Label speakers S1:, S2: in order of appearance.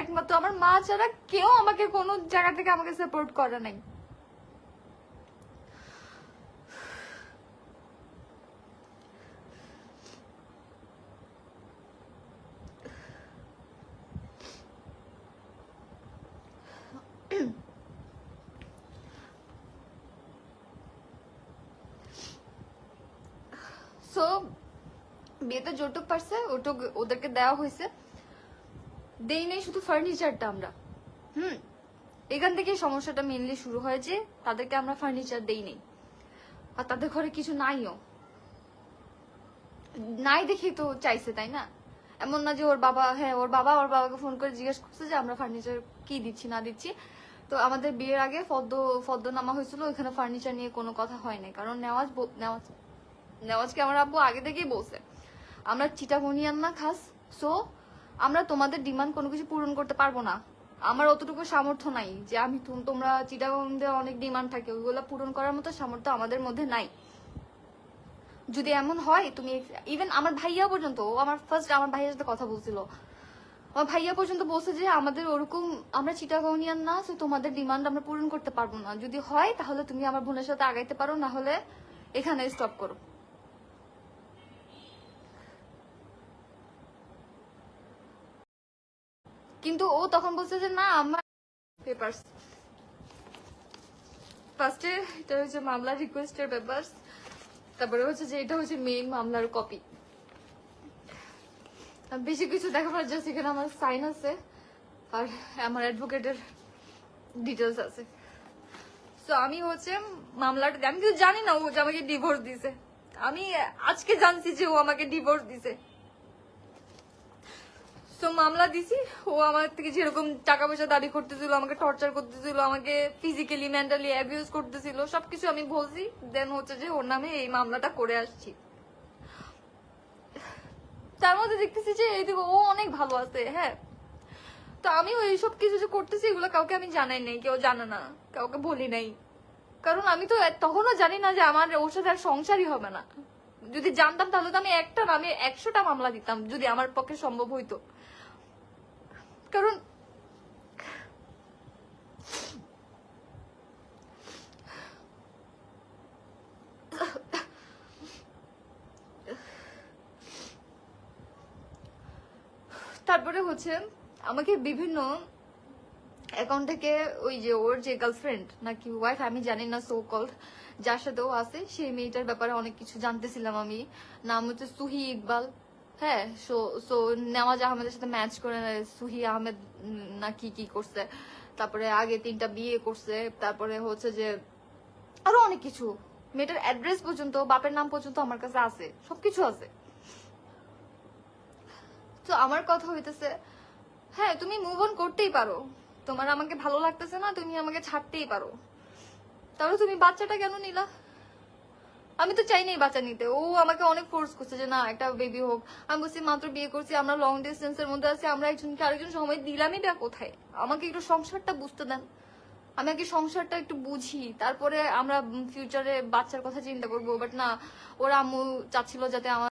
S1: একমাত্র আমার মা ছাড়া কেউ আমাকে কোনো জায়গা থেকে আমাকে সাপোর্ট করে নাই। সো বিয়েতে যৌতুক পারছে, ওটুক ওদেরকে দেওয়া হয়েছে, দেই নেই শুধু ফার্নিচারটা আমরা। এখান থেকে সমস্যাটা মেনলি শুরু হয় যে তাদেরকে আমরা ফার্নিচার দেই নেই, আর তাদের ঘরে কিছু নাইও, নাই দেখেই তো চাইছে, তাই না? এমন না যে ওর বাবা, হ্যাঁ ওর বাবাকে ফোন করে জিজ্ঞেস করছে যে আমরা ফার্নিচার কি দিচ্ছি না দিচ্ছি। তো আমাদের বিয়ের আগে ফদ্দ নামা হয়েছিল, ওইখানে ফার্নিচার নিয়ে কোনো কথা হয় নাই, কারণ নেওয়াজকে আমার আব্বু আগে থেকেই বলছে আমরা চিটাগনিয়ান না খাস, সো আমরা তোমাদের ডিমান্ড কোনো কিছু পূরণ করতে পারবো না। আমার অতটুকু সামর্থ্য নাই যে আমি তোমরা চিটাগংদের অনেক ডিমান্ড থাকে ওইগুলো পূরণ করার মতো সামর্থ্য আমাদের মধ্যে নাই। যদি এমন হয় তুমি ইভেন আমার ভাইয়া পর্যন্ত, আমার ভাইয়ের সাথে কথা বলছিল, আমার ভাইয়া পর্যন্ত বলছে যে আমাদের ওরকম আমরা চিটাগনিয়ান না, সো তোমাদের ডিমান্ড আমরা পূরণ করতে পারবো না। যদি হয় তাহলে তুমি আমার বোনের সাথে আগাইতে পারো, না হলে এখানে স্টপ করো। কিন্তু ও তখন বলছে যে না আমার পেপারস, ফার্স্টে এটা হচ্ছে মামলার রিকোয়েস্টের পেপারস, তারপরে হচ্ছে যে এটা হচ্ছে মেইন মামলার কপি। বেশি কিছু দেখাবার জাস্ট এখানে আমার সাইন আছে আর আমার অ্যাডভোকেটের ডিটেলস আছে। তো আমি হচ্ছে মামলাটা, আমি কিন্তু জানি না ও যে আমাকে ডিভোর্স দিছে, আমি আজকে জানছি যে ও আমাকে ডিভোর্স দিছে। তো মামলা দিছি, ও আমার থেকে যেরকম টাকা পয়সা দাবি করতেছিল, আমাকে টর্চার করতেছিল, আমাকে ফিজিক্যালি মেন্টালি অ্যাবিউজ করতেছিল, সবকিছু আমি বলছি। দেন হচ্ছে যে ওর নামে এই মামলাটা করে আসছি। তার মধ্যে দেখতেছি যে এইদিকে ও অনেক ভালো আছে, হ্যাঁ। তো আমিও এইসব কিছু যে করতেছি এগুলো কাউকে আমি জানাই নাই, কেউ জানে না, কাউকে বলি নাই, কারণ আমি তো তখনও জানি না যে আমার ওর সাথে আর সংসারই হবে না। যদি জানতাম তাহলে তো আমি একটা না আমি 100টা মামলা দিতাম যদি আমার পক্ষে সম্ভব হইতো। কারণ তারপরে হচ্ছে আমাকে বিভিন্ন অ্যাকাউন্ট থেকে ওই যে ওর যে গার্লফ্রেন্ড নাকি ওয়াইফ আমি জানি না, সো কল্ড, যার সাথে ও আছে সেই মেয়েটার ব্যাপারে অনেক কিছু জানতেছিলাম আমি। নাম হচ্ছে সুহি ইকবাল, হ্যাঁ। সো নেওয়াজ আহমেদের সাথে ম্যাচ করে সুহি আহমেদ নাকি কি করছে, তারপরে আগে 3টা বিয়ে করছে, তারপরে হচ্ছে যে আরো অনেক কিছু, মেয়েটার অ্যাড্রেস পর্যন্ত বাপের নাম পর্যন্ত আমার কাছে আছে, সবকিছু আছে। তো আমার কথা হইতেছে হ্যাঁ তুমি মুভ অন করতেই পারো, তোমার আমাকে ভালো লাগতেছে না, তুমি আমাকে ছাড়তেই পারো, তাহলে তুমি বাচ্চাটা কেন নিলা? আমি তো চাই নাই বাচ্চা নিতে, ও আমাকে অনেক ফোর্স করছে যে না একটা বেবি হোক। আমি বলছি মাত্র বিয়ে করছি, আমরা লং ডিস্টেন্স এর মধ্যে আছি, আমরা একজনকে আরেকজন সময় দিলামই বা কোথায়? আমাকে একটু সংসারটা বুঝতে দেন, আমি আগে সংসারটা একটু বুঝি, তারপরে আমরা ফিউচারে বাচ্চার কথা চিন্তা করবো। বাট না, ওরা আম্মু চাচ্ছিল যাতে আমার